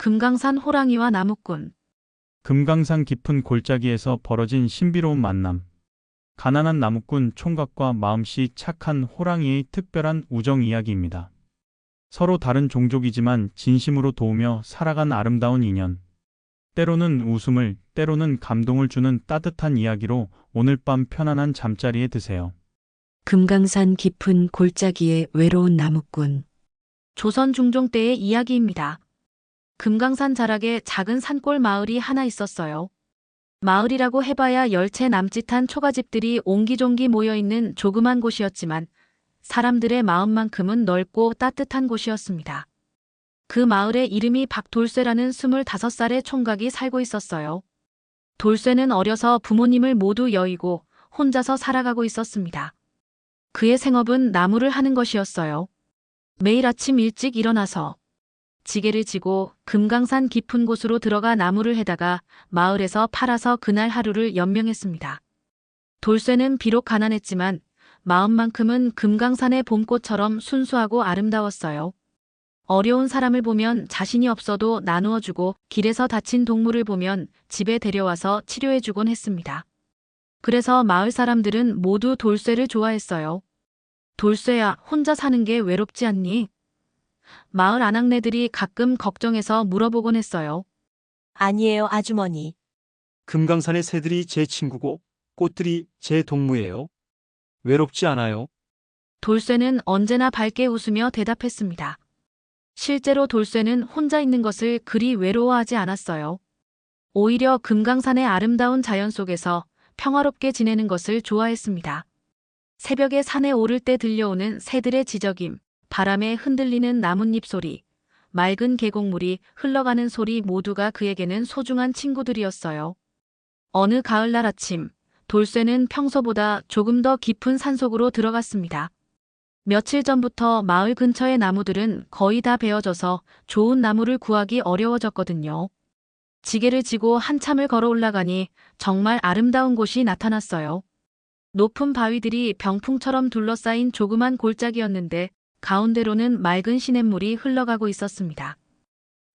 금강산 호랑이와 나무꾼. 금강산 깊은 골짜기에서 벌어진 신비로운 만남. 가난한 나무꾼 총각과 마음씨 착한 호랑이의 특별한 우정 이야기입니다. 서로 다른 종족이지만 진심으로 도우며 살아간 아름다운 인연. 때로는 웃음을, 때로는 감동을 주는 따뜻한 이야기로 오늘 밤 편안한 잠자리에 드세요. 금강산 깊은 골짜기의 외로운 나무꾼. 조선 중종 때의 이야기입니다. 금강산 자락에 작은 산골 마을이 하나 있었어요. 마을이라고 해봐야 열채 남짓한 초가집들이 옹기종기 모여있는 조그만 곳이었지만 사람들의 마음만큼은 넓고 따뜻한 곳이었습니다. 그 마을의 이름이 박돌쇠라는 25살의 총각이 살고 있었어요. 돌쇠는 어려서 부모님을 모두 여의고 혼자서 살아가고 있었습니다. 그의 생업은 나무를 하는 것이었어요. 매일 아침 일찍 일어나서 지게를 지고 금강산 깊은 곳으로 들어가 나무를 해다가 마을에서 팔아서 그날 하루를 연명했습니다. 돌쇠는 비록 가난했지만 마음만큼은 금강산의 봄꽃처럼 순수하고 아름다웠어요. 어려운 사람을 보면 자신이 없어도 나누어주고 길에서 다친 동물을 보면 집에 데려와서 치료해주곤 했습니다. 그래서 마을 사람들은 모두 돌쇠를 좋아했어요. 돌쇠야, 혼자 사는 게 외롭지 않니? 마을 아낙네들이 가끔 걱정해서 물어보곤 했어요. 아니에요, 아주머니. 금강산의 새들이 제 친구고 꽃들이 제 동무예요. 외롭지 않아요. 돌쇠는 언제나 밝게 웃으며 대답했습니다. 실제로 돌쇠는 혼자 있는 것을 그리 외로워하지 않았어요. 오히려 금강산의 아름다운 자연 속에서 평화롭게 지내는 것을 좋아했습니다. 새벽에 산에 오를 때 들려오는 새들의 지저귐, 바람에 흔들리는 나뭇잎 소리, 맑은 계곡물이 흘러가는 소리 모두가 그에게는 소중한 친구들이었어요. 어느 가을날 아침, 돌쇠는 평소보다 조금 더 깊은 산속으로 들어갔습니다. 며칠 전부터 마을 근처의 나무들은 거의 다 베어져서 좋은 나무를 구하기 어려워졌거든요. 지게를 지고 한참을 걸어 올라가니 정말 아름다운 곳이 나타났어요. 높은 바위들이 병풍처럼 둘러싸인 조그만 골짜기였는데 가운데로는 맑은 시냇물이 흘러가고 있었습니다.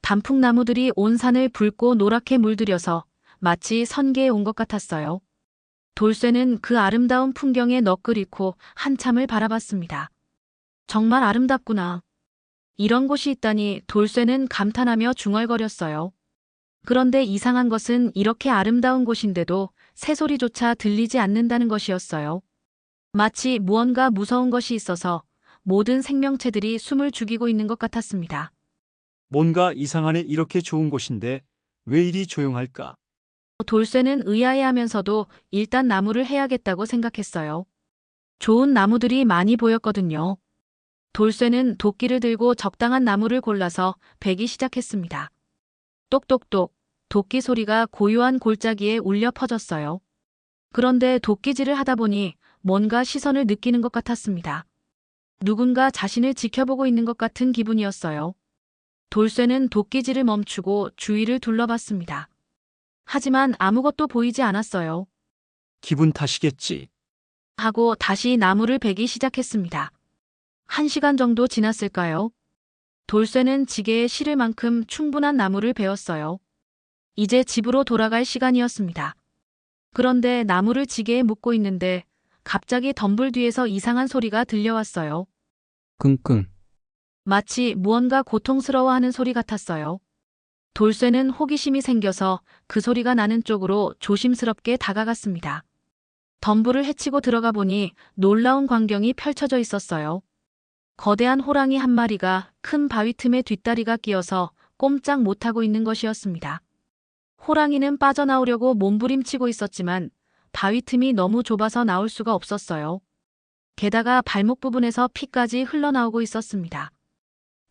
단풍나무들이 온 산을 붉고 노랗게 물들여서 마치 선계에 온 것 같았어요. 돌쇠는 그 아름다운 풍경에 넋을 잃고 한참을 바라봤습니다. 정말 아름답구나. 이런 곳이 있다니 돌쇠는 감탄하며 중얼거렸어요. 그런데 이상한 것은 이렇게 아름다운 곳인데도 새소리조차 들리지 않는다는 것이었어요. 마치 무언가 무서운 것이 있어서 모든 생명체들이 숨을 죽이고 있는 것 같았습니다. 뭔가 이상하네. 이렇게 좋은 곳인데 왜 이리 조용할까? 돌쇠는 의아해하면서도 일단 나무를 해야겠다고 생각했어요. 좋은 나무들이 많이 보였거든요. 돌쇠는 도끼를 들고 적당한 나무를 골라서 베기 시작했습니다. 똑똑똑, 도끼 소리가 고요한 골짜기에 울려 퍼졌어요. 그런데 도끼질을 하다 보니 뭔가 시선을 느끼는 것 같았습니다. 누군가 자신을 지켜보고 있는 것 같은 기분이었어요. 돌쇠는 도끼질을 멈추고 주위를 둘러봤습니다. 하지만 아무것도 보이지 않았어요. 기분 탓이겠지. 하고 다시 나무를 베기 시작했습니다. 1시간 정도 지났을까요? 돌쇠는 지게에 실을 만큼 충분한 나무를 베었어요. 이제 집으로 돌아갈 시간이었습니다. 그런데 나무를 지게에 묶고 있는데 갑자기 덤불 뒤에서 이상한 소리가 들려왔어요. 끙끙. 마치 무언가 고통스러워하는 소리 같았어요. 돌쇠는 호기심이 생겨서 그 소리가 나는 쪽으로 조심스럽게 다가갔습니다. 덤불을 헤치고 들어가 보니 놀라운 광경이 펼쳐져 있었어요. 거대한 호랑이 한 마리가 큰 바위 틈에 뒷다리가 끼어서 꼼짝 못하고 있는 것이었습니다. 호랑이는 빠져나오려고 몸부림치고 있었지만 바위 틈이 너무 좁아서 나올 수가 없었어요. 게다가 발목 부분에서 피까지 흘러나오고 있었습니다.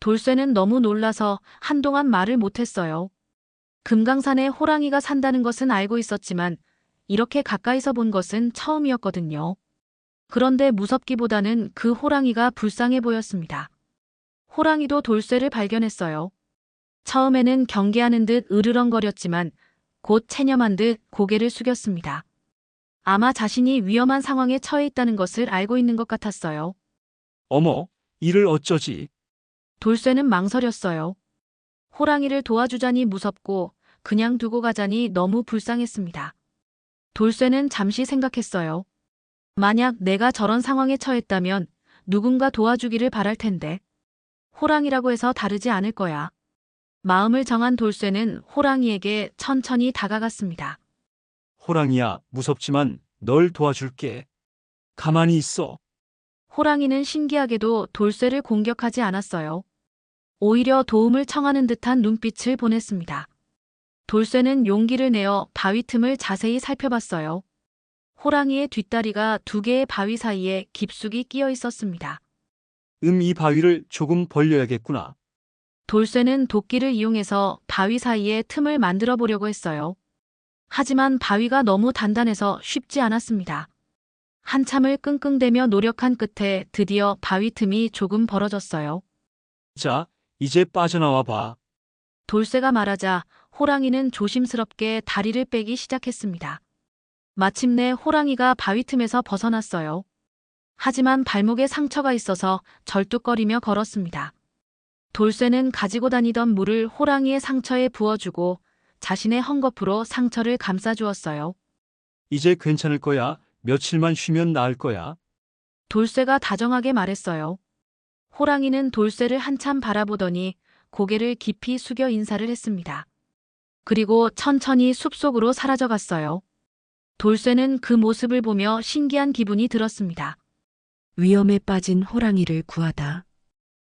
돌쇠는 너무 놀라서 한동안 말을 못했어요. 금강산에 호랑이가 산다는 것은 알고 있었지만 이렇게 가까이서 본 것은 처음이었거든요. 그런데 무섭기보다는 그 호랑이가 불쌍해 보였습니다. 호랑이도 돌쇠를 발견했어요. 처음에는 경계하는 듯 으르렁거렸지만 곧 체념한 듯 고개를 숙였습니다. 아마 자신이 위험한 상황에 처해 있다는 것을 알고 있는 것 같았어요. 어머, 이를 어쩌지? 돌쇠는 망설였어요. 호랑이를 도와주자니 무섭고 그냥 두고 가자니 너무 불쌍했습니다. 돌쇠는 잠시 생각했어요. 만약 내가 저런 상황에 처했다면 누군가 도와주기를 바랄 텐데. 호랑이라고 해서 다르지 않을 거야. 마음을 정한 돌쇠는 호랑이에게 천천히 다가갔습니다. 호랑이야, 무섭지만 널 도와줄게. 가만히 있어. 호랑이는 신기하게도 돌쇠를 공격하지 않았어요. 오히려 도움을 청하는 듯한 눈빛을 보냈습니다. 돌쇠는 용기를 내어 바위 틈을 자세히 살펴봤어요. 호랑이의 뒷다리가 두 개의 바위 사이에 깊숙이 끼어 있었습니다. 이 바위를 조금 벌려야겠구나. 돌쇠는 도끼를 이용해서 바위 사이에 틈을 만들어 보려고 했어요. 하지만 바위가 너무 단단해서 쉽지 않았습니다. 한참을 끙끙대며 노력한 끝에 드디어 바위 틈이 조금 벌어졌어요. 자, 이제 빠져나와 봐. 돌쇠가 말하자 호랑이는 조심스럽게 다리를 빼기 시작했습니다. 마침내 호랑이가 바위 틈에서 벗어났어요. 하지만 발목에 상처가 있어서 절뚝거리며 걸었습니다. 돌쇠는 가지고 다니던 물을 호랑이의 상처에 부어주고 자신의 헝겊으로 상처를 감싸주었어요. 이제 괜찮을 거야. 며칠만 쉬면 나을 거야. 돌쇠가 다정하게 말했어요. 호랑이는 돌쇠를 한참 바라보더니 고개를 깊이 숙여 인사를 했습니다. 그리고 천천히 숲속으로 사라져갔어요. 돌쇠는 그 모습을 보며 신기한 기분이 들었습니다. 위험에 빠진 호랑이를 구하다.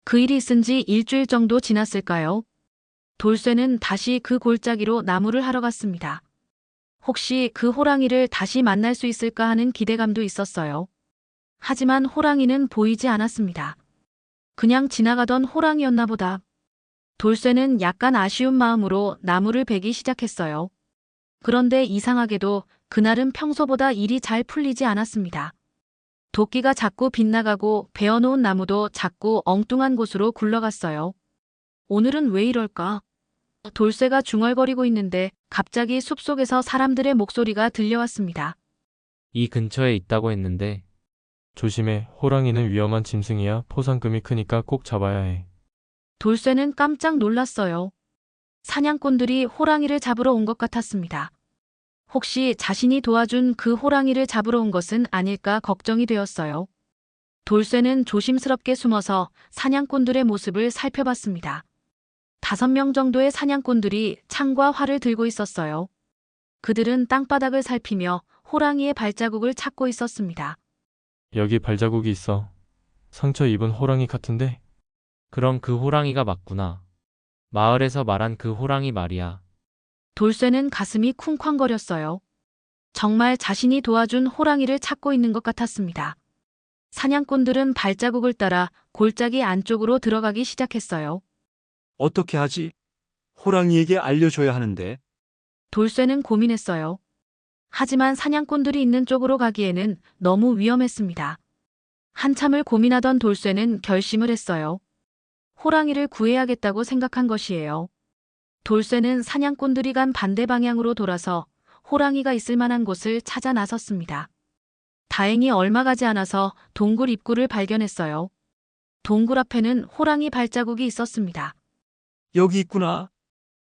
그 일이 있은 지 일주일 정도 지났을까요? 돌쇠는 다시 그 골짜기로 나무를 하러 갔습니다. 혹시 그 호랑이를 다시 만날 수 있을까 하는 기대감도 있었어요. 하지만 호랑이는 보이지 않았습니다. 그냥 지나가던 호랑이였나 보다. 돌쇠는 약간 아쉬운 마음으로 나무를 베기 시작했어요. 그런데 이상하게도 그날은 평소보다 일이 잘 풀리지 않았습니다. 도끼가 자꾸 빗나가고 베어놓은 나무도 자꾸 엉뚱한 곳으로 굴러갔어요. 오늘은 왜 이럴까? 돌쇠가 중얼거리고 있는데 갑자기 숲속에서 사람들의 목소리가 들려왔습니다. 이 근처에 있다고 했는데. 조심해. 호랑이는 위험한 짐승이야. 포상금이 크니까 꼭 잡아야 해. 돌쇠는 깜짝 놀랐어요. 사냥꾼들이 호랑이를 잡으러 온 것 같았습니다. 혹시 자신이 도와준 그 호랑이를 잡으러 온 것은 아닐까 걱정이 되었어요. 돌쇠는 조심스럽게 숨어서 사냥꾼들의 모습을 살펴봤습니다. 5명 정도의 사냥꾼들이 창과 활을 들고 있었어요. 그들은 땅바닥을 살피며 호랑이의 발자국을 찾고 있었습니다. 여기 발자국이 있어. 상처 입은 호랑이 같은데? 그럼 그 호랑이가 맞구나. 마을에서 말한 그 호랑이 말이야. 돌쇠는 가슴이 쿵쾅거렸어요. 정말 자신이 도와준 호랑이를 찾고 있는 것 같았습니다. 사냥꾼들은 발자국을 따라 골짜기 안쪽으로 들어가기 시작했어요. 어떻게 하지? 호랑이에게 알려줘야 하는데. 돌쇠는 고민했어요. 하지만 사냥꾼들이 있는 쪽으로 가기에는 너무 위험했습니다. 한참을 고민하던 돌쇠는 결심을 했어요. 호랑이를 구해야겠다고 생각한 것이에요. 돌쇠는 사냥꾼들이 간 반대 방향으로 돌아서 호랑이가 있을 만한 곳을 찾아 나섰습니다. 다행히 얼마 가지 않아서 동굴 입구를 발견했어요. 동굴 앞에는 호랑이 발자국이 있었습니다. 여기 있구나.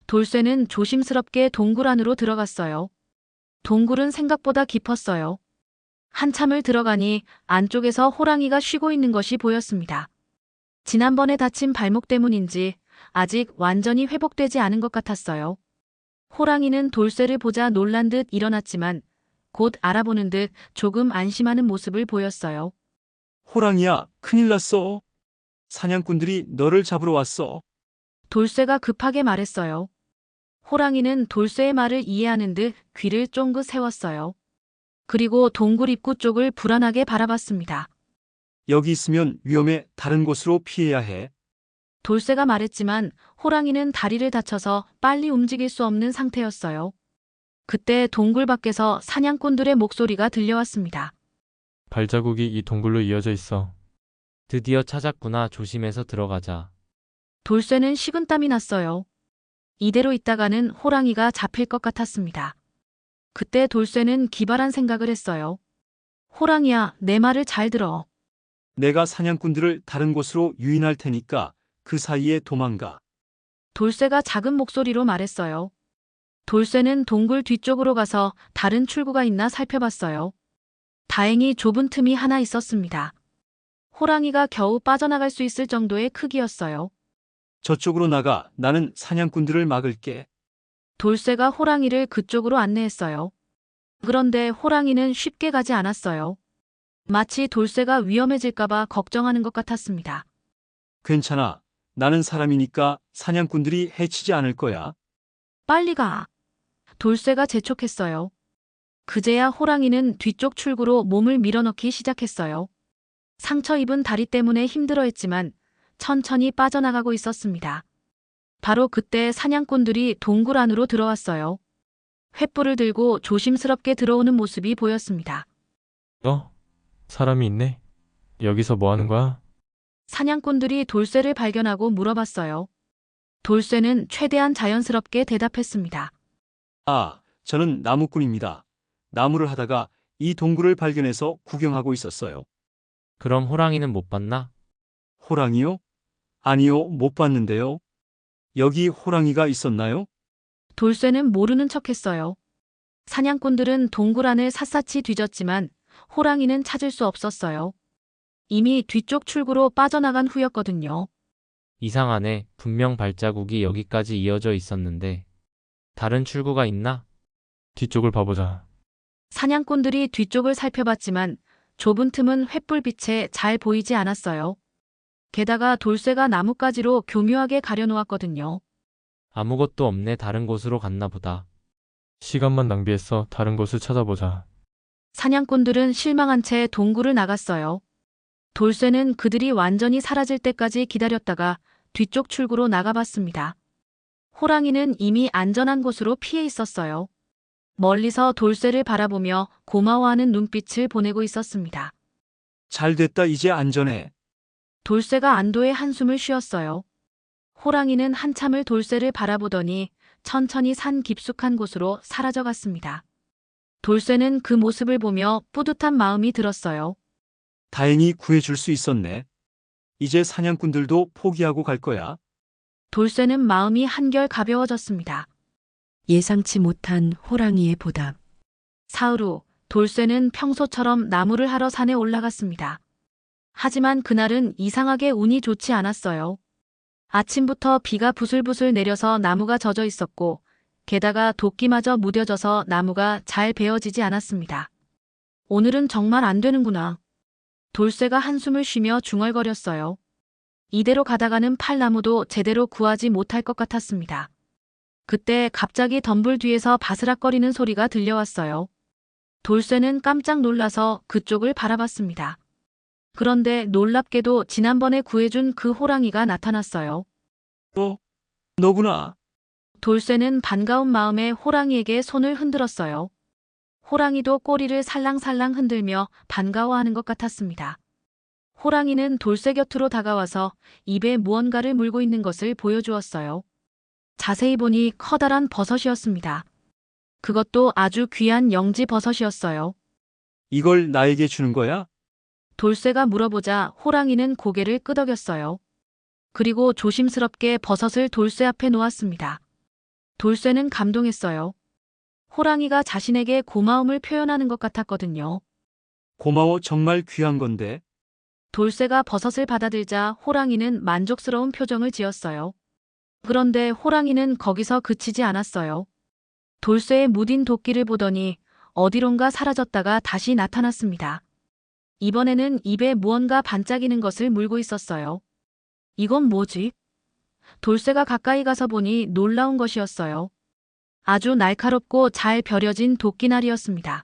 돌쇠는 조심스럽게 동굴 안으로 들어갔어요. 동굴은 생각보다 깊었어요. 한참을 들어가니 안쪽에서 호랑이가 쉬고 있는 것이 보였습니다. 지난번에 다친 발목 때문인지 아직 완전히 회복되지 않은 것 같았어요. 호랑이는 돌쇠를 보자 놀란 듯 일어났지만 곧 알아보는 듯 조금 안심하는 모습을 보였어요. 호랑이야, 큰일 났어. 사냥꾼들이 너를 잡으러 왔어. 돌쇠가 급하게 말했어요. 호랑이는 돌쇠의 말을 이해하는 듯 귀를 쫑긋 세웠어요. 그리고 동굴 입구 쪽을 불안하게 바라봤습니다. 여기 있으면 위험해. 다른 곳으로 피해야 해. 돌쇠가 말했지만 호랑이는 다리를 다쳐서 빨리 움직일 수 없는 상태였어요. 그때 동굴 밖에서 사냥꾼들의 목소리가 들려왔습니다. 발자국이 이 동굴로 이어져 있어. 드디어 찾았구나. 조심해서 들어가자. 돌쇠는 식은땀이 났어요. 이대로 있다가는 호랑이가 잡힐 것 같았습니다. 그때 돌쇠는 기발한 생각을 했어요. 호랑이야, 내 말을 잘 들어. 내가 사냥꾼들을 다른 곳으로 유인할 테니까 그 사이에 도망가. 돌쇠가 작은 목소리로 말했어요. 돌쇠는 동굴 뒤쪽으로 가서 다른 출구가 있나 살펴봤어요. 다행히 좁은 틈이 하나 있었습니다. 호랑이가 겨우 빠져나갈 수 있을 정도의 크기였어요. 저쪽으로 나가. 나는 사냥꾼들을 막을게. 돌쇠가 호랑이를 그쪽으로 안내했어요. 그런데 호랑이는 쉽게 가지 않았어요. 마치 돌쇠가 위험해질까봐 걱정하는 것 같았습니다. 괜찮아. 나는 사람이니까 사냥꾼들이 해치지 않을 거야. 빨리 가. 돌쇠가 재촉했어요. 그제야 호랑이는 뒤쪽 출구로 몸을 밀어넣기 시작했어요. 상처 입은 다리 때문에 힘들어했지만 천천히 빠져나가고 있었습니다. 바로 그때 사냥꾼들이 동굴 안으로 들어왔어요. 횃불을 들고 조심스럽게 들어오는 모습이 보였습니다. 사람이 있네. 여기서 뭐 하는 거야? 사냥꾼들이 돌쇠를 발견하고 물어봤어요. 돌쇠는 최대한 자연스럽게 대답했습니다. 아, 저는 나무꾼입니다. 나무를 하다가 이 동굴을 발견해서 구경하고 있었어요. 그럼 호랑이는 못 봤나? 호랑이요? 아니요, 못 봤는데요. 여기 호랑이가 있었나요? 돌쇠는 모르는 척했어요. 사냥꾼들은 동굴 안을 샅샅이 뒤졌지만 호랑이는 찾을 수 없었어요. 이미 뒤쪽 출구로 빠져나간 후였거든요. 이상하네. 분명 발자국이 여기까지 이어져 있었는데. 다른 출구가 있나? 뒤쪽을 봐보자. 사냥꾼들이 뒤쪽을 살펴봤지만 좁은 틈은 횃불빛에 잘 보이지 않았어요. 게다가 돌쇠가 나뭇가지로 교묘하게 가려놓았거든요. 아무것도 없네. 다른 곳으로 갔나 보다. 시간만 낭비했어. 다른 곳을 찾아보자. 사냥꾼들은 실망한 채 동굴을 나갔어요. 돌쇠는 그들이 완전히 사라질 때까지 기다렸다가 뒤쪽 출구로 나가봤습니다. 호랑이는 이미 안전한 곳으로 피해 있었어요. 멀리서 돌쇠를 바라보며 고마워하는 눈빛을 보내고 있었습니다. 잘 됐다. 이제 안전해. 돌쇠가 안도의 한숨을 쉬었어요. 호랑이는 한참을 돌쇠를 바라보더니 천천히 산 깊숙한 곳으로 사라져갔습니다. 돌쇠는 그 모습을 보며 뿌듯한 마음이 들었어요. 다행히 구해줄 수 있었네. 이제 사냥꾼들도 포기하고 갈 거야. 돌쇠는 마음이 한결 가벼워졌습니다. 예상치 못한 호랑이의 보답. 사흘 후 돌쇠는 평소처럼 나무를 하러 산에 올라갔습니다. 하지만 그날은 이상하게 운이 좋지 않았어요. 아침부터 비가 부슬부슬 내려서 나무가 젖어 있었고 게다가 도끼마저 무뎌져서 나무가 잘 베어지지 않았습니다. 오늘은 정말 안 되는구나. 돌쇠가 한숨을 쉬며 중얼거렸어요. 이대로 가다가는 팔나무도 제대로 구하지 못할 것 같았습니다. 그때 갑자기 덤불 뒤에서 바스락거리는 소리가 들려왔어요. 돌쇠는 깜짝 놀라서 그쪽을 바라봤습니다. 그런데 놀랍게도 지난번에 구해준 그 호랑이가 나타났어요. 너구나. 돌쇠는 반가운 마음에 호랑이에게 손을 흔들었어요. 호랑이도 꼬리를 살랑살랑 흔들며 반가워하는 것 같았습니다. 호랑이는 돌쇠 곁으로 다가와서 입에 무언가를 물고 있는 것을 보여주었어요. 자세히 보니 커다란 버섯이었습니다. 그것도 아주 귀한 영지 버섯이었어요. 이걸 나에게 주는 거야? 돌쇠가 물어보자 호랑이는 고개를 끄덕였어요. 그리고 조심스럽게 버섯을 돌쇠 앞에 놓았습니다. 돌쇠는 감동했어요. 호랑이가 자신에게 고마움을 표현하는 것 같았거든요. 고마워. 정말 귀한 건데. 돌쇠가 버섯을 받아들자 호랑이는 만족스러운 표정을 지었어요. 그런데 호랑이는 거기서 그치지 않았어요. 돌쇠의 무딘 도끼를 보더니 어디론가 사라졌다가 다시 나타났습니다. 이번에는 입에 무언가 반짝이는 것을 물고 있었어요. 이건 뭐지? 돌쇠가 가까이 가서 보니 놀라운 것이었어요. 아주 날카롭고 잘 벼려진 도끼날이었습니다.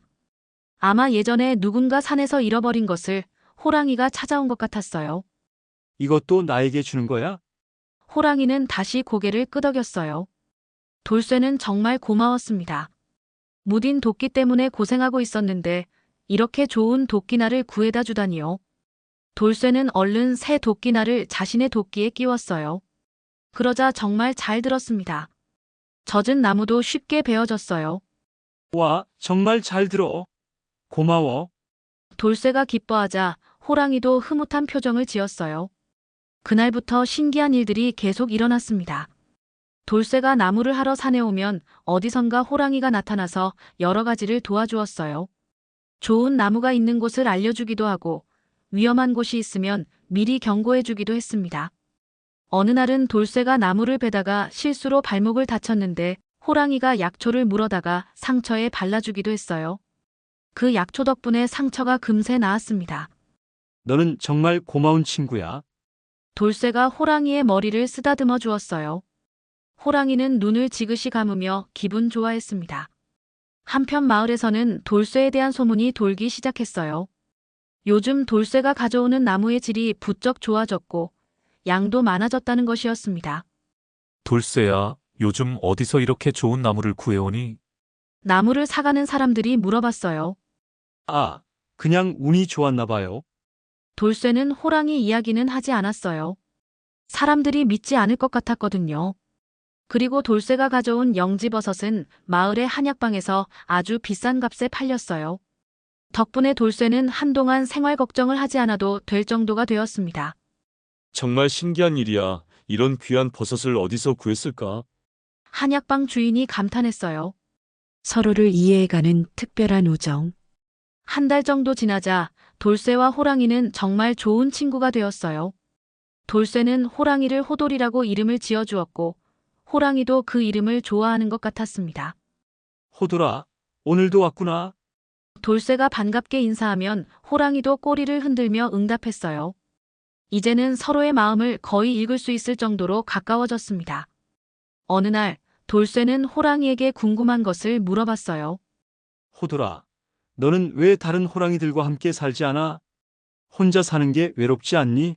아마 예전에 누군가 산에서 잃어버린 것을 호랑이가 찾아온 것 같았어요. 이것도 나에게 주는 거야? 호랑이는 다시 고개를 끄덕였어요. 돌쇠는 정말 고마웠습니다. 무딘 도끼 때문에 고생하고 있었는데 이렇게 좋은 도끼날을 구해다 주다니요. 돌쇠는 얼른 새 도끼날을 자신의 도끼에 끼웠어요. 그러자 정말 잘 들었습니다. 젖은 나무도 쉽게 베어졌어요. 와, 정말 잘 들어. 고마워. 돌쇠가 기뻐하자 호랑이도 흐뭇한 표정을 지었어요. 그날부터 신기한 일들이 계속 일어났습니다. 돌쇠가 나무를 하러 산에 오면 어디선가 호랑이가 나타나서 여러 가지를 도와주었어요. 좋은 나무가 있는 곳을 알려주기도 하고 위험한 곳이 있으면 미리 경고해주기도 했습니다. 어느 날은 돌쇠가 나무를 베다가 실수로 발목을 다쳤는데 호랑이가 약초를 물어다가 상처에 발라주기도 했어요. 그 약초 덕분에 상처가 금세 나았습니다. 너는 정말 고마운 친구야. 돌쇠가 호랑이의 머리를 쓰다듬어 주었어요. 호랑이는 눈을 지그시 감으며 기분 좋아했습니다. 한편 마을에서는 돌쇠에 대한 소문이 돌기 시작했어요. 요즘 돌쇠가 가져오는 나무의 질이 부쩍 좋아졌고 양도 많아졌다는 것이었습니다. 돌쇠야, 요즘 어디서 이렇게 좋은 나무를 구해오니? 나무를 사가는 사람들이 물어봤어요. 아, 그냥 운이 좋았나 봐요. 돌쇠는 호랑이 이야기는 하지 않았어요. 사람들이 믿지 않을 것 같았거든요. 그리고 돌쇠가 가져온 영지버섯은 마을의 한약방에서 아주 비싼 값에 팔렸어요. 덕분에 돌쇠는 한동안 생활 걱정을 하지 않아도 될 정도가 되었습니다. 정말 신기한 일이야. 이런 귀한 버섯을 어디서 구했을까? 한약방 주인이 감탄했어요. 서로를 이해해가는 특별한 우정. 한 달 정도 지나자 돌쇠와 호랑이는 정말 좋은 친구가 되었어요. 돌쇠는 호랑이를 호돌이라고 이름을 지어주었고 호랑이도 그 이름을 좋아하는 것 같았습니다. 호돌아, 오늘도 왔구나. 돌쇠가 반갑게 인사하면 호랑이도 꼬리를 흔들며 응답했어요. 이제는 서로의 마음을 거의 읽을 수 있을 정도로 가까워졌습니다. 어느 날 돌쇠는 호랑이에게 궁금한 것을 물어봤어요. 호돌아, 너는 왜 다른 호랑이들과 함께 살지 않아? 혼자 사는 게 외롭지 않니?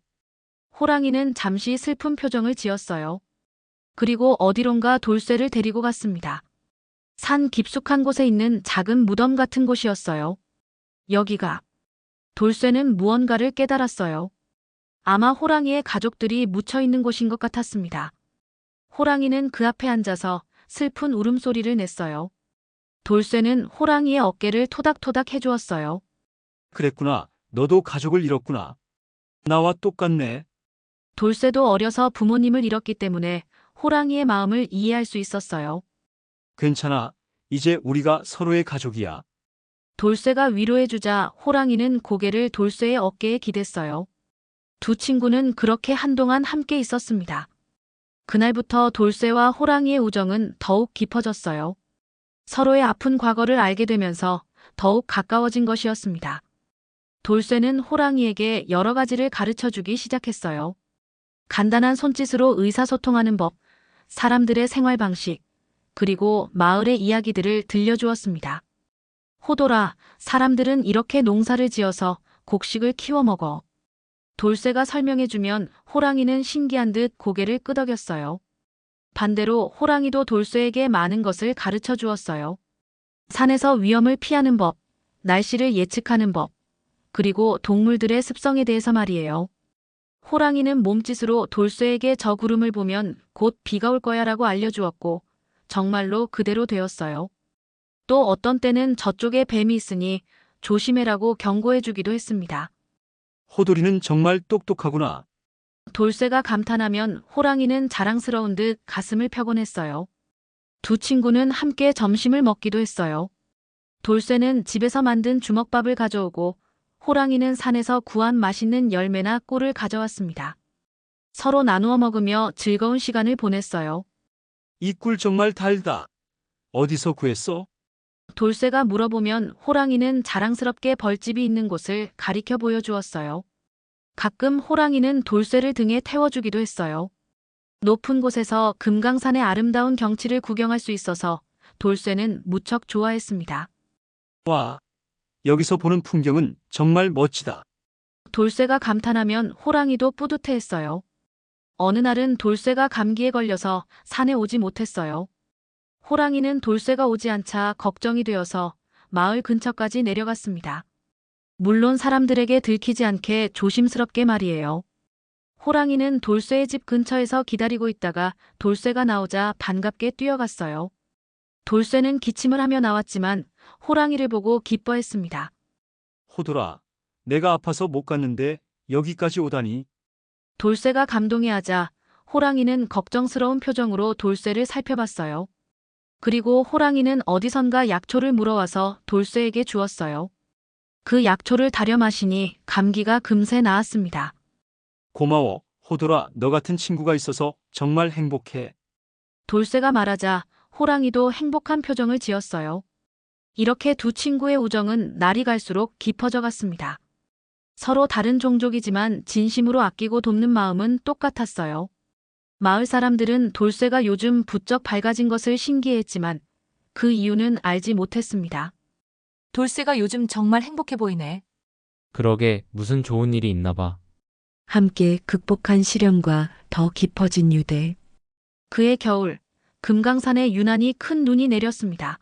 호랑이는 잠시 슬픈 표정을 지었어요. 그리고 어디론가 돌쇠를 데리고 갔습니다. 산 깊숙한 곳에 있는 작은 무덤 같은 곳이었어요. 여기가. 돌쇠는 무언가를 깨달았어요. 아마 호랑이의 가족들이 묻혀 있는 곳인 것 같았습니다. 호랑이는 그 앞에 앉아서 슬픈 울음소리를 냈어요. 돌쇠는 호랑이의 어깨를 토닥토닥 해주었어요. 그랬구나. 너도 가족을 잃었구나. 나와 똑같네. 돌쇠도 어려서 부모님을 잃었기 때문에 호랑이의 마음을 이해할 수 있었어요. 괜찮아. 이제 우리가 서로의 가족이야. 돌쇠가 위로해주자 호랑이는 고개를 돌쇠의 어깨에 기댔어요. 두 친구는 그렇게 한동안 함께 있었습니다. 그날부터 돌쇠와 호랑이의 우정은 더욱 깊어졌어요. 서로의 아픈 과거를 알게 되면서 더욱 가까워진 것이었습니다. 돌쇠는 호랑이에게 여러 가지를 가르쳐 주기 시작했어요. 간단한 손짓으로 의사소통하는 법, 사람들의 생활 방식, 그리고 마을의 이야기들을 들려주었습니다. 호돌아, 사람들은 이렇게 농사를 지어서 곡식을 키워 먹어. 돌쇠가 설명해주면 호랑이는 신기한 듯 고개를 끄덕였어요. 반대로 호랑이도 돌쇠에게 많은 것을 가르쳐 주었어요. 산에서 위험을 피하는 법, 날씨를 예측하는 법, 그리고 동물들의 습성에 대해서 말이에요. 호랑이는 몸짓으로 돌쇠에게 저 구름을 보면 곧 비가 올 거야라고 알려주었고 정말로 그대로 되었어요. 또 어떤 때는 저쪽에 뱀이 있으니 조심해라고 경고해주기도 했습니다. 호돌이는 정말 똑똑하구나. 돌쇠가 감탄하면 호랑이는 자랑스러운 듯 가슴을 펴곤 했어요. 두 친구는 함께 점심을 먹기도 했어요. 돌쇠는 집에서 만든 주먹밥을 가져오고 호랑이는 산에서 구한 맛있는 열매나 꿀을 가져왔습니다. 서로 나누어 먹으며 즐거운 시간을 보냈어요. 이 꿀 정말 달다. 어디서 구했어? 돌쇠가 물어보면 호랑이는 자랑스럽게 벌집이 있는 곳을 가리켜 보여주었어요. 가끔 호랑이는 돌쇠를 등에 태워주기도 했어요. 높은 곳에서 금강산의 아름다운 경치를 구경할 수 있어서 돌쇠는 무척 좋아했습니다. 와, 여기서 보는 풍경은 정말 멋지다. 돌쇠가 감탄하면 호랑이도 뿌듯해했어요. 어느 날은 돌쇠가 감기에 걸려서 산에 오지 못했어요. 호랑이는 돌쇠가 오지 않자 걱정이 되어서 마을 근처까지 내려갔습니다. 물론 사람들에게 들키지 않게 조심스럽게 말이에요. 호랑이는 돌쇠의 집 근처에서 기다리고 있다가 돌쇠가 나오자 반갑게 뛰어갔어요. 돌쇠는 기침을 하며 나왔지만 호랑이를 보고 기뻐했습니다. 호돌아, 내가 아파서 못 갔는데 여기까지 오다니. 돌쇠가 감동해하자 호랑이는 걱정스러운 표정으로 돌쇠를 살펴봤어요. 그리고 호랑이는 어디선가 약초를 물어와서 돌쇠에게 주었어요. 그 약초를 다려 마시니 감기가 금세 나았습니다. 고마워, 호돌아. 너 같은 친구가 있어서 정말 행복해. 돌쇠가 말하자 호랑이도 행복한 표정을 지었어요. 이렇게 두 친구의 우정은 날이 갈수록 깊어져 갔습니다. 서로 다른 종족이지만 진심으로 아끼고 돕는 마음은 똑같았어요. 마을 사람들은 돌쇠가 요즘 부쩍 밝아진 것을 신기해했지만 그 이유는 알지 못했습니다. 돌쇠가 요즘 정말 행복해 보이네. 그러게 무슨 좋은 일이 있나 봐. 함께 극복한 시련과 더 깊어진 유대. 그해 겨울, 금강산에 유난히 큰 눈이 내렸습니다.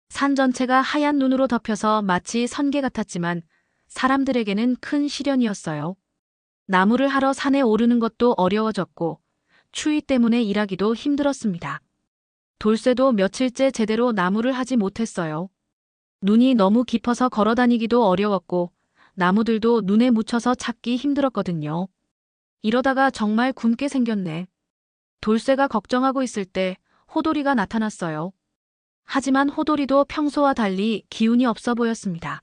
산 전체가 하얀 눈으로 덮여서 마치 선계 같았지만 사람들에게는 큰 시련이었어요. 나무를 하러 산에 오르는 것도 어려워졌고 추위 때문에 일하기도 힘들었습니다. 돌쇠도 며칠째 제대로 나무를 하지 못했어요. 눈이 너무 깊어서 걸어 다니기도 어려웠고 나무들도 눈에 묻혀서 찾기 힘들었거든요. 이러다가 정말 굶게 생겼네. 돌쇠가 걱정하고 있을 때 호돌이가 나타났어요. 하지만 호돌이도 평소와 달리 기운이 없어 보였습니다.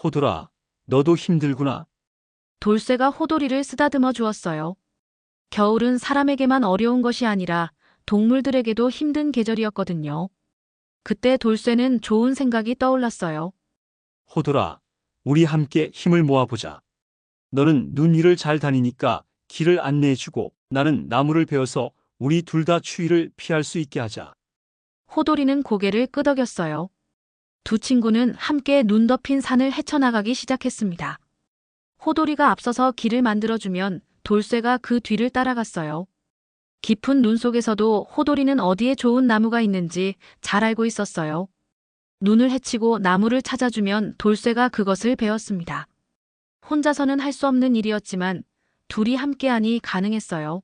호돌아, 너도 힘들구나. 돌쇠가 호돌이를 쓰다듬어 주었어요. 겨울은 사람에게만 어려운 것이 아니라 동물들에게도 힘든 계절이었거든요. 그때 돌쇠는 좋은 생각이 떠올랐어요. 호돌아, 우리 함께 힘을 모아보자. 너는 눈 위를 잘 다니니까 길을 안내해주고 나는 나무를 베어서 우리 둘 다 추위를 피할 수 있게 하자. 호돌이는 고개를 끄덕였어요. 두 친구는 함께 눈 덮인 산을 헤쳐나가기 시작했습니다. 호돌이가 앞서서 길을 만들어주면 돌쇠가 그 뒤를 따라갔어요. 깊은 눈 속에서도 호돌이는 어디에 좋은 나무가 있는지 잘 알고 있었어요. 눈을 헤치고 나무를 찾아주면 돌쇠가 그것을 베었습니다. 혼자서는 할 수 없는 일이었지만 둘이 함께하니 가능했어요.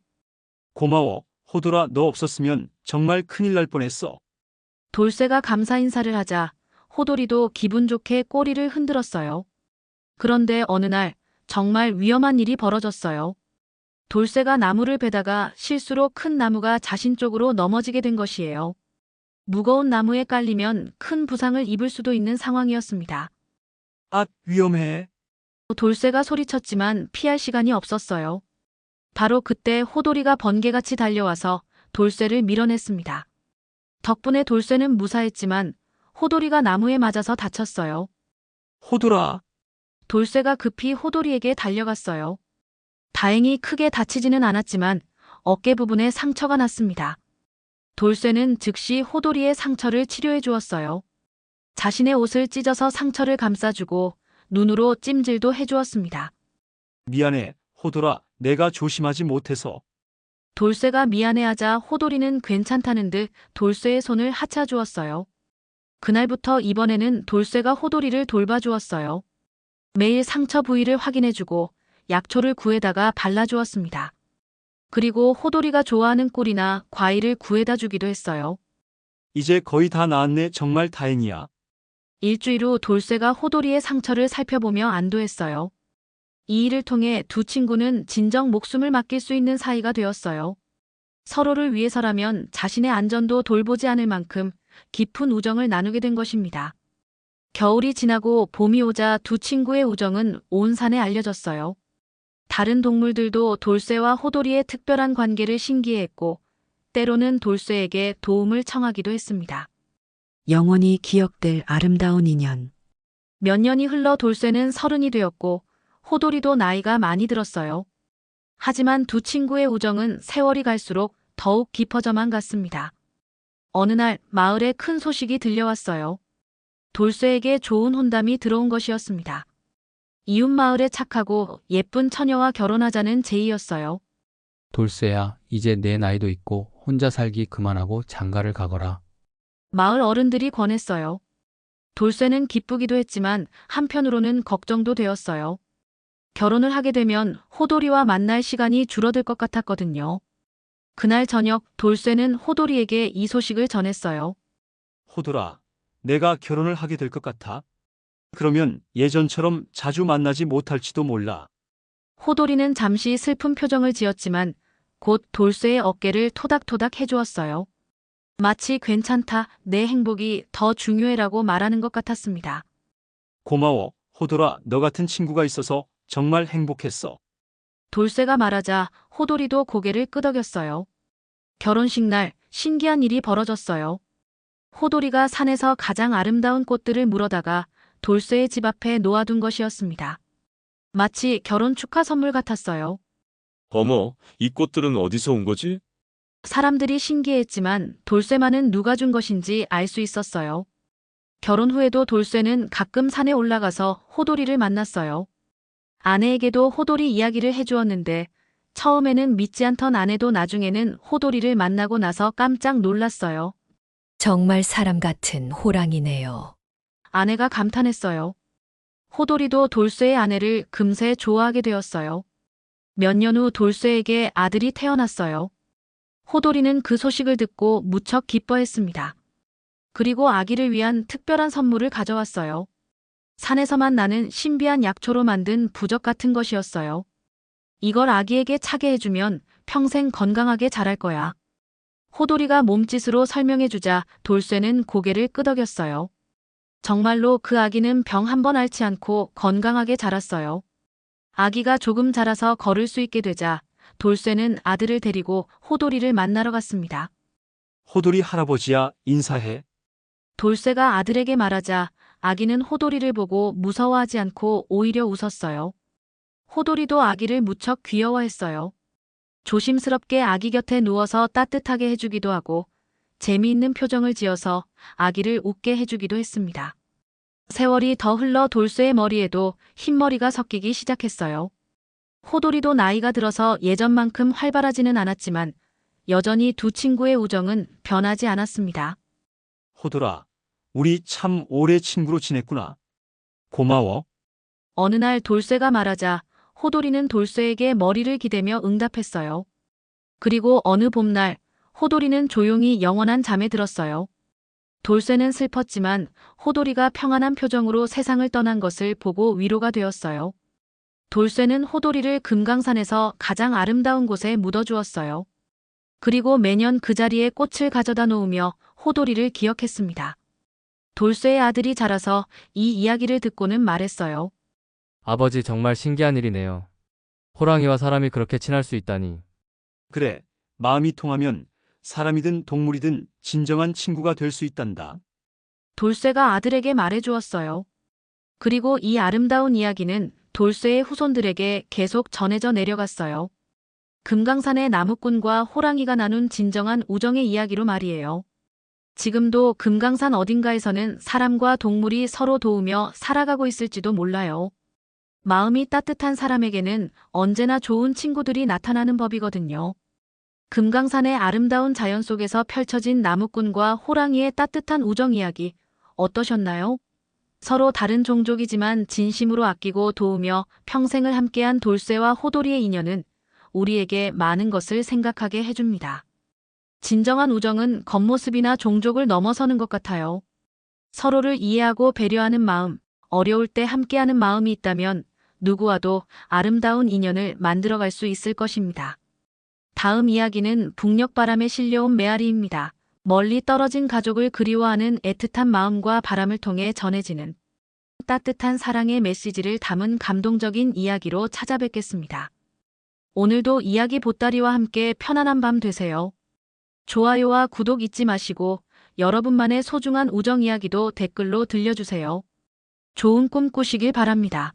고마워, 호돌아. 너 없었으면 정말 큰일 날 뻔했어. 돌쇠가 감사 인사를 하자 호돌이도 기분 좋게 꼬리를 흔들었어요. 그런데 어느 날 정말 위험한 일이 벌어졌어요. 돌쇠가 나무를 베다가 실수로 큰 나무가 자신 쪽으로 넘어지게 된 것이에요. 무거운 나무에 깔리면 큰 부상을 입을 수도 있는 상황이었습니다. 아, 위험해. 돌쇠가 소리쳤지만 피할 시간이 없었어요. 바로 그때 호돌이가 번개같이 달려와서 돌쇠를 밀어냈습니다. 덕분에 돌쇠는 무사했지만 호돌이가 나무에 맞아서 다쳤어요. 호돌아, 돌쇠가 급히 호돌이에게 달려갔어요. 다행히 크게 다치지는 않았지만 어깨 부분에 상처가 났습니다. 돌쇠는 즉시 호돌이의 상처를 치료해 주었어요. 자신의 옷을 찢어서 상처를 감싸주고 눈으로 찜질도 해주었습니다. 미안해, 호돌아. 내가 조심하지 못해서. 돌쇠가 미안해하자 호돌이는 괜찮다는 듯 돌쇠의 손을 하차주었어요. 그날부터 이번에는 돌쇠가 호돌이를 돌봐주었어요. 매일 상처 부위를 확인해주고 약초를 구해다가 발라주었습니다. 그리고 호돌이가 좋아하는 꿀이나 과일을 구해다 주기도 했어요. 이제 거의 다 나았네. 정말 다행이야. 일주일 후 돌쇠가 호돌이의 상처를 살펴보며 안도했어요. 이 일을 통해 두 친구는 진정 목숨을 맡길 수 있는 사이가 되었어요. 서로를 위해서라면 자신의 안전도 돌보지 않을 만큼 깊은 우정을 나누게 된 것입니다. 겨울이 지나고 봄이 오자 두 친구의 우정은 온 산에 알려졌어요. 다른 동물들도 돌쇠와 호돌이의 특별한 관계를 신기해했고 때로는 돌쇠에게 도움을 청하기도 했습니다. 영원히 기억될 아름다운 인연. 몇 년이 흘러 돌쇠는 30이 되었고 호돌이도 나이가 많이 들었어요. 하지만 두 친구의 우정은 세월이 갈수록 더욱 깊어져만 갔습니다. 어느 날 마을에 큰 소식이 들려왔어요. 돌쇠에게 좋은 혼담이 들어온 것이었습니다. 이웃 마을에 착하고 예쁜 처녀와 결혼하자는 제의였어요. 돌쇠야, 이제 내 나이도 있고 혼자 살기 그만하고 장가를 가거라. 마을 어른들이 권했어요. 돌쇠는 기쁘기도 했지만 한편으로는 걱정도 되었어요. 결혼을 하게 되면 호돌이와 만날 시간이 줄어들 것 같았거든요. 그날 저녁 돌쇠는 호돌이에게 이 소식을 전했어요. 호돌아, 내가 결혼을 하게 될 것 같아. 그러면 예전처럼 자주 만나지 못할지도 몰라. 호돌이는 잠시 슬픈 표정을 지었지만 곧 돌쇠의 어깨를 토닥토닥 해주었어요. 마치 괜찮다, 내 행복이 더 중요해라고 말하는 것 같았습니다. 고마워, 호돌아. 너 같은 친구가 있어서 정말 행복했어. 돌쇠가 말하자 호돌이도 고개를 끄덕였어요. 결혼식 날 신기한 일이 벌어졌어요. 호돌이가 산에서 가장 아름다운 꽃들을 물어다가 돌쇠의 집 앞에 놓아둔 것이었습니다. 마치 결혼 축하 선물 같았어요. 어머, 이 꽃들은 어디서 온 거지? 사람들이 신기했지만 돌쇠만은 누가 준 것인지 알 수 있었어요. 결혼 후에도 돌쇠는 가끔 산에 올라가서 호돌이를 만났어요. 아내에게도 호돌이 이야기를 해주었는데 처음에는 믿지 않던 아내도 나중에는 호돌이를 만나고 나서 깜짝 놀랐어요. 정말 사람 같은 호랑이네요. 아내가 감탄했어요. 호돌이도 돌쇠의 아내를 금세 좋아하게 되었어요. 몇 년 후 돌쇠에게 아들이 태어났어요. 호돌이는 그 소식을 듣고 무척 기뻐했습니다. 그리고 아기를 위한 특별한 선물을 가져왔어요. 산에서만 나는 신비한 약초로 만든 부적 같은 것이었어요. 이걸 아기에게 차게 해주면 평생 건강하게 자랄 거야. 호돌이가 몸짓으로 설명해주자 돌쇠는 고개를 끄덕였어요. 정말로 그 아기는 병 한 번 앓지 않고 건강하게 자랐어요. 아기가 조금 자라서 걸을 수 있게 되자 돌쇠는 아들을 데리고 호돌이를 만나러 갔습니다. 호돌이 할아버지야, 인사해. 돌쇠가 아들에게 말하자 아기는 호돌이를 보고 무서워하지 않고 오히려 웃었어요. 호돌이도 아기를 무척 귀여워했어요. 조심스럽게 아기 곁에 누워서 따뜻하게 해주기도 하고 재미있는 표정을 지어서 아기를 웃게 해주기도 했습니다. 세월이 더 흘러 돌쇠의 머리에도 흰머리가 섞이기 시작했어요. 호돌이도 나이가 들어서 예전만큼 활발하지는 않았지만 여전히 두 친구의 우정은 변하지 않았습니다. 호돌아, 우리 참 오래 친구로 지냈구나. 고마워. 어느 날 돌쇠가 말하자 호돌이는 돌쇠에게 머리를 기대며 응답했어요. 그리고 어느 봄날 호돌이는 조용히 영원한 잠에 들었어요. 돌쇠는 슬펐지만 호돌이가 평안한 표정으로 세상을 떠난 것을 보고 위로가 되었어요. 돌쇠는 호돌이를 금강산에서 가장 아름다운 곳에 묻어주었어요. 그리고 매년 그 자리에 꽃을 가져다 놓으며 호돌이를 기억했습니다. 돌쇠의 아들이 자라서 이 이야기를 듣고는 말했어요. 아버지 정말 신기한 일이네요. 호랑이와 사람이 그렇게 친할 수 있다니. 그래, 마음이 통하면 사람이든 동물이든 진정한 친구가 될 수 있단다. 돌쇠가 아들에게 말해주었어요. 그리고 이 아름다운 이야기는 돌쇠의 후손들에게 계속 전해져 내려갔어요. 금강산의 나무꾼과 호랑이가 나눈 진정한 우정의 이야기로 말이에요. 지금도 금강산 어딘가에서는 사람과 동물이 서로 도우며 살아가고 있을지도 몰라요. 마음이 따뜻한 사람에게는 언제나 좋은 친구들이 나타나는 법이거든요. 금강산의 아름다운 자연 속에서 펼쳐진 나무꾼과 호랑이의 따뜻한 우정 이야기 어떠셨나요? 서로 다른 종족이지만 진심으로 아끼고 도우며 평생을 함께한 돌쇠와 호돌이의 인연은 우리에게 많은 것을 생각하게 해줍니다. 진정한 우정은 겉모습이나 종족을 넘어서는 것 같아요. 서로를 이해하고 배려하는 마음, 어려울 때 함께하는 마음이 있다면 누구와도 아름다운 인연을 만들어갈 수 있을 것입니다. 다음 이야기는 북녘바람에 실려온 메아리입니다. 멀리 떨어진 가족을 그리워하는 애틋한 마음과 바람을 통해 전해지는 따뜻한 사랑의 메시지를 담은 감동적인 이야기로 찾아뵙겠습니다. 오늘도 이야기 보따리와 함께 편안한 밤 되세요. 좋아요와 구독 잊지 마시고 여러분만의 소중한 우정 이야기도 댓글로 들려주세요. 좋은 꿈 꾸시길 바랍니다.